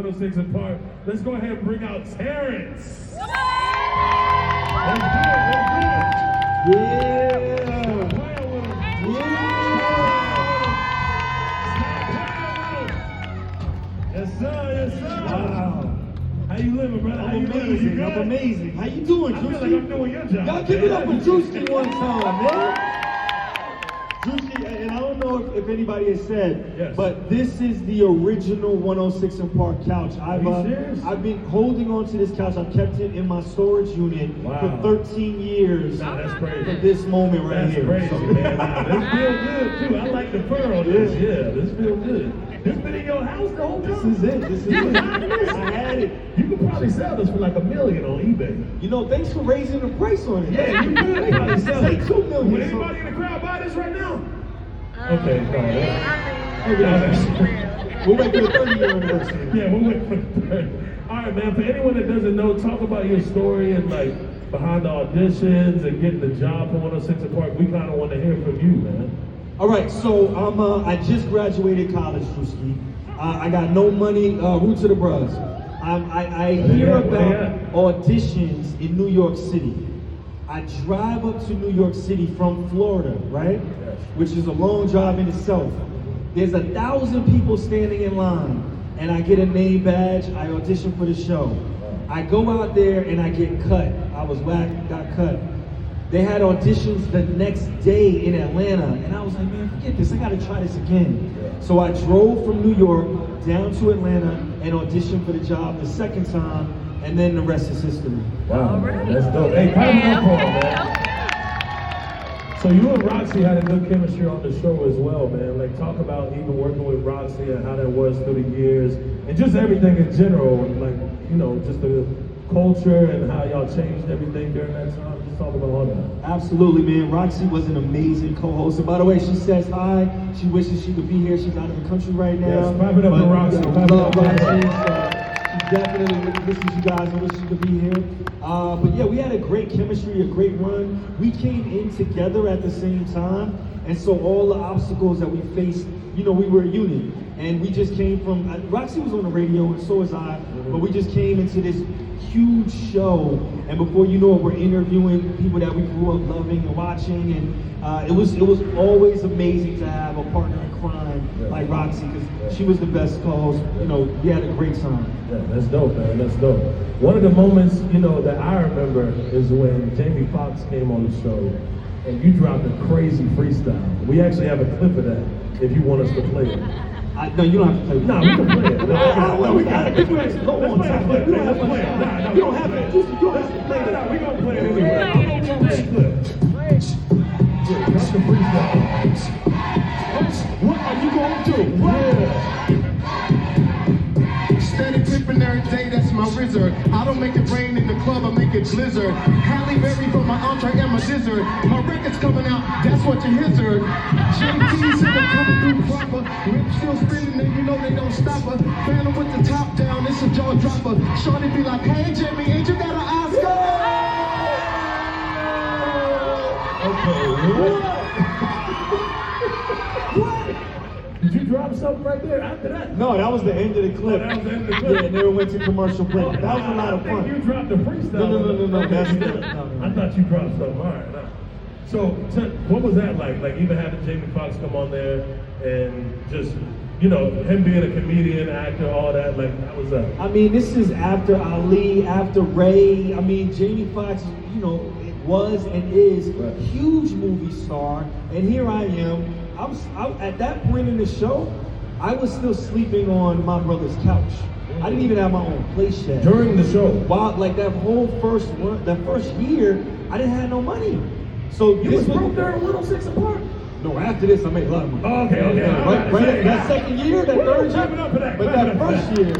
106 and Park. Let's go ahead and bring out Terrence. Let's do it. Stop playing with him. Yes, sir. Yes, sir. Wow. How you living, brother? I'm amazing. I'm amazing. How you doing, I Drewski? feel like I'm doing your job. Y'all give it up for Drewski one time, man. Drewski, and I don't know if anybody has said, yes, but this is the original 106 and Park couch. Are you serious? I've been holding on to this couch. I've kept it in my storage unit for 13 years. Nah, that's crazy. For this moment right That's here. Crazy, So, man. Nah, this feel good too. I like the fur on this. Yeah, this feel good. This been in your house the whole time? This is it. This is it. I had it. You could probably sell this for like $1 million on eBay. You know, thanks for raising the price on it. Yeah, you could probably sell it. Say $2 million. Would anybody in the crowd buy this right now? Okay, no. We'll wait for the 30-year anniversary. Yeah, we'll wait for the 30. All right, man. For anyone that doesn't know, talk about your story and like behind the auditions and getting the job for 106 and Park. We kind of want to hear from you, man. All right, so I just graduated college, Drewski. I got no money, roots of the bros. I hear about auditions in New York City. I drive up to New York City from Florida, right? Yes. Which is a long drive in itself. There's 1,000 people standing in line, and I get a name badge. I audition for the show. I go out there and I get cut. I was whacked, got cut. They had auditions the next day in Atlanta, and I was like, man, forget this, I gotta try this again. So I drove from New York down to Atlanta and auditioned for the job the second time, and then the rest is history. Wow, man, that's dope. Hey, clap it up for him, man. So you and Roxy had a good chemistry on the show as well, man. Like, talk about even working with Roxy and how that was through the years, and just everything in general, like, you know, just the culture and how y'all changed everything during that time. Just talk about all that. Absolutely, man. Roxy was an amazing co-host. And by the way, she says hi. She wishes she could be here. She's out of the country right now. Yes, clap it up for Roxy. Yeah, love Roxy. She definitely misses you guys and wishes she could be here. But yeah, we had a great chemistry, a great run. We came in together at the same time. And so all the obstacles that we faced, you know, we were a unit. And we just came from, Roxy was on the radio and so was I, but we just came into this huge show, and before you know it, we're interviewing people that we grew up loving and watching, and it was always amazing to have a partner in crime like Roxy, because she was the best co-host. You know, we had a great time. Yeah, that's dope, man. That's dope. One of the moments, you know, that I remember is when Jamie Foxx came on the show, and you dropped a crazy freestyle. We actually have a clip of that if you want us to play it. No, you don't have to play it. No, we can play it. No, we got it. Let's play it. We don't have to play it. You don't have to. You don't have to play it. No, we're going to play it anyway. Yeah, drop the freestyle. What are you going to do? Yeah. Steady clipping every day, that's my wizard. I don't make it rain in the club, I make it blizzard. Halle Berry for my entree and my dessert. My record's coming out, that's what you heard. JT's in the coming through proper. Whip still spinning and you know they don't stop her. Phantom with the top down, it's a jaw dropper. Shorty be like, hey Jamie, ain't you got an Oscar? Okay, what? Did you drop something right there after that? No, that was the end of the clip. Oh, that was the end of the clip. Yeah, and then we went to commercial break. That was a lot of I think fun. you dropped the freestyle. No, that's it. I thought you dropped something. All right. No. So, what was that like? Like, even having Jamie Foxx come on there and just, you know, him being a comedian, actor, all that, like, how was that? I mean, this is after Ali, after Ray. I mean, Jamie Foxx, you know, was and is a huge movie star. And here I am. At that point in the show, I was still sleeping on my brother's couch. I didn't even have my own place yet. During the show? While, like, that first year, I didn't have no money. So You was broke during 106 and Park? No, after this, I made a lot of money. Oh, okay. Right, that second year, that third year, Up for that. but that first year,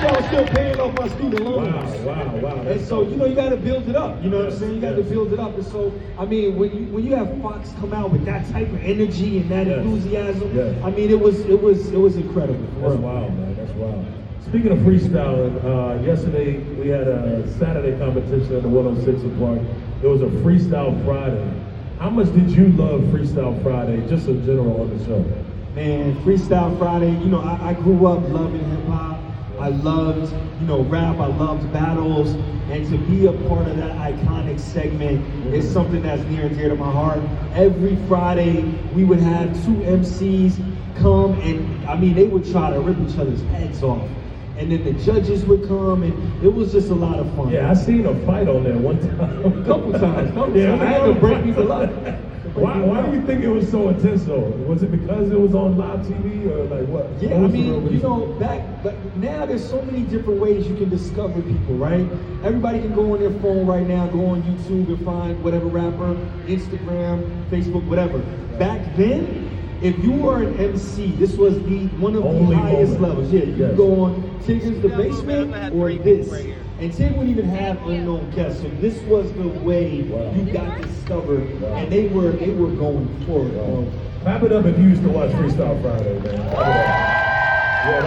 I was still paying off my student loans. Wow. And so, you know, you got to build it up. You know what I'm saying? You got to build it up. And so, I mean, when you have Fox come out with that type of energy and that enthusiasm, I mean, it was incredible. That's wild, man. That's wild. Speaking of freestyling, yesterday we had a Saturday competition at the 106 and Park. It was a Freestyle Friday. How much did you love Freestyle Friday, just in general on the show? Man, Freestyle Friday, you know, I grew up loving hip hop. I loved, you know, rap, I loved battles, and to be a part of that iconic segment is something that's near and dear to my heart. Every Friday, we would have two MCs come, and I mean, they would try to rip each other's heads off. And then the judges would come, and it was just a lot of fun. Yeah, I seen a fight on there one time. A couple times. Yeah, I had to break people up. Why do you think it was so intense though? Was it because it was on live TV or like what? Yeah, I mean, you know, but now there's so many different ways you can discover people, right? Everybody can go on their phone right now, go on YouTube and find whatever rapper, Instagram, Facebook, whatever. Back then, if you were an MC, this was one of the highest levels. Yeah, you could go on Tigger's The Basement or this. And Tig wouldn't even have unknown guests. So this was the way you got discovered, and they were going for it. Clap it up if you used to watch Freestyle Friday, man. Yeah,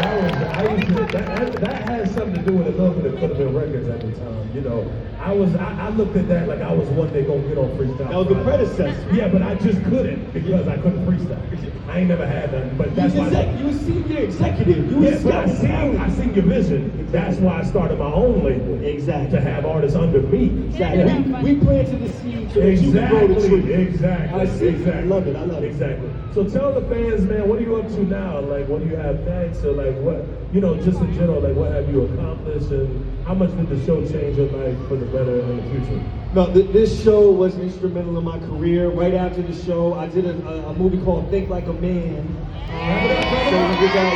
that had something to do with a little bit of Could Have Been Records at the time. You know, I looked at that like I was one day gonna get on Freestyle. That was the predecessor. Yeah, but I just couldn't because I couldn't freestyle. I ain't never had that. But that's why you were senior executive. But I seen your vision. That's why I started my own label. Exactly. To have artists under me. Exactly. We planted the seed so that you can grow the tree. Exactly. I see. Exactly. I love it. Exactly. So tell the fans, man, what are you up to now? Like, what do you have next? Or like, what, you know, just in general, like, what have you accomplished? And how much did the show change your life for the better in the future? No, this show was instrumental in my career. Right after the show, I did a movie called Think Like a Man. So we did that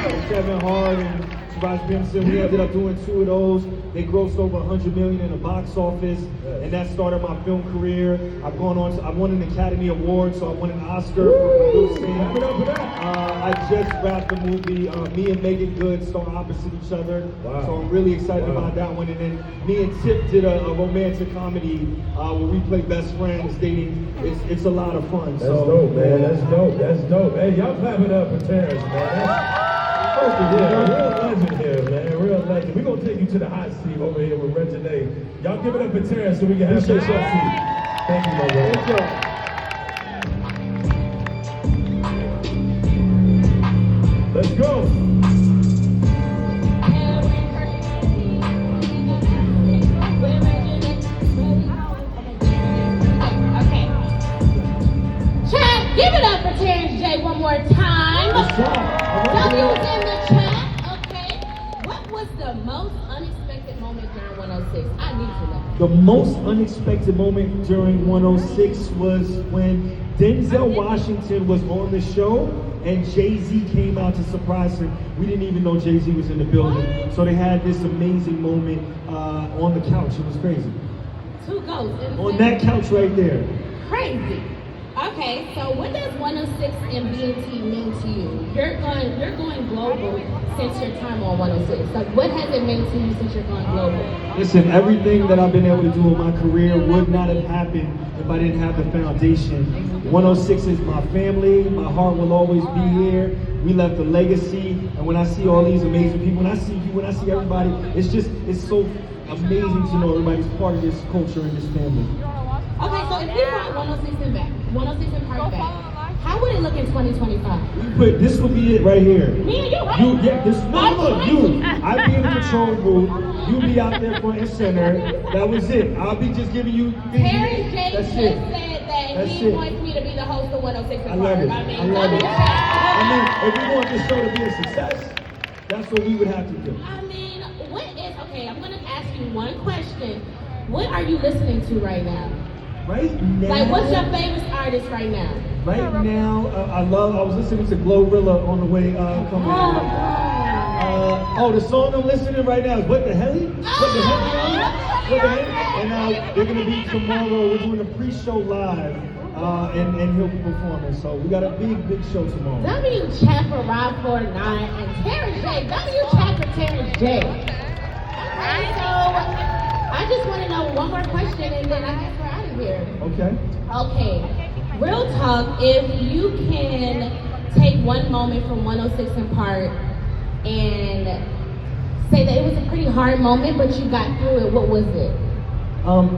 with Kevin Hart and Suraj Bimson. We ended up doing 2 of those. They grossed over $100 million in the box office, and that started my film career. I won an Academy Award, so I won an Oscar for producing. I just wrapped the movie. Me and Megan Good star opposite each other, so I'm really excited about that one. And then me and Tip did a romantic comedy where we play best friends dating. It's a lot of fun. That's dope, man. That's dope. Hey, y'all clap it up for Terrence, man. Yeah, real legend here, man. Real legend. We're gonna take you to the hot seat over here with Reginae. Y'all give it up for Terrence so we can have some seat. Thank you, my brother. Let's go. Okay. Chat, give it up for Terrence J one more time. W's in the chat. Okay. What was the most unexpected moment during 106? I need to know. The most unexpected moment during 106 was when Denzel Washington was on the show and Jay-Z came out to surprise him. We didn't even know Jay-Z was in the building. So they had this amazing moment on the couch. It was crazy. 2 ghosts. On that couch right there. Crazy. Okay, so what does 106 and BNT mean to you? You're going global since your time on 106. Like, what has it meant to you since you're going global? Listen, everything that I've been able to do in my career would not have happened if I didn't have the foundation. 106 is my family. My heart will always be here. We left a legacy, and when I see all these amazing people, when I see you, when I see everybody, it's so amazing to know everybody's part of this culture and this family. Okay, so if you brought 106 and back, 106 and Park back, how would it look in 2025? This would be it right here. Me and you, right? I'd be in the control booth. You'd be out there front and center. That was it. I'll be just giving you. Terrence J just said that he wants me to be the host of 106 and Park. I love it. I mean, if we want this show to be a success, that's what we would have to do. I mean, okay, I'm going to ask you one question. What are you listening to right now? Right now. Like, what's your favorite artist right now? Right now, I was listening to Glorilla on the way coming in. The song I'm listening right now is What the Hell? What the Hell? What the Hell? And they're going to be tomorrow. We're doing a pre-show live. And he'll be performing. So we got a big show tomorrow. W chat for Rob 49 and Terrence J. W chat for Terrence J. Alright, so I just want to know one more question and then I guess we're out of here. Okay. Real talk, if you can take one moment from 106 and Park and say that it was a pretty hard moment, but you got through it, what was it?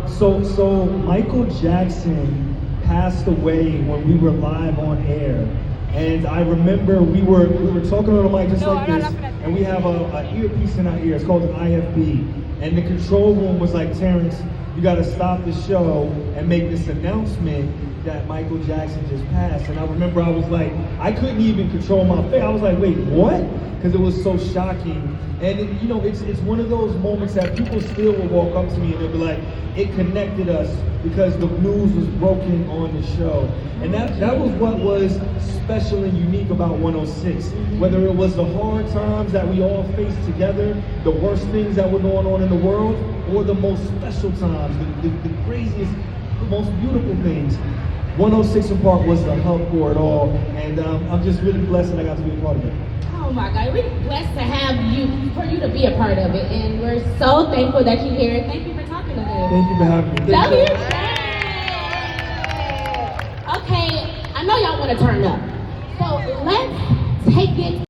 So Michael Jackson passed away when we were live on air. And I remember we were talking on the mic just like this, and we have an earpiece in our ear. It's called an IFB. And the control room was like, Terrence, you got to stop the show and make this announcement that Michael Jackson just passed. And I remember I was like, I couldn't even control my face. I was like, wait, what? Because it was so shocking. And you know, it's one of those moments that people still will walk up to me and they'll be like, it connected us because the news was broken on the show. And that was what was special and unique about 106. Whether it was the hard times that we all faced together, the worst things that were going on in the world, or the most special times, the craziest, the most beautiful things. 106 in Park was the hub for it all, and I'm just really blessed that I got to be a part of it. Oh my God, we're blessed to have you, for you to be a part of it, and we're so thankful that you're here. Thank you for talking to us. Thank you for having me. Okay, I know y'all want to turn up, so let's take it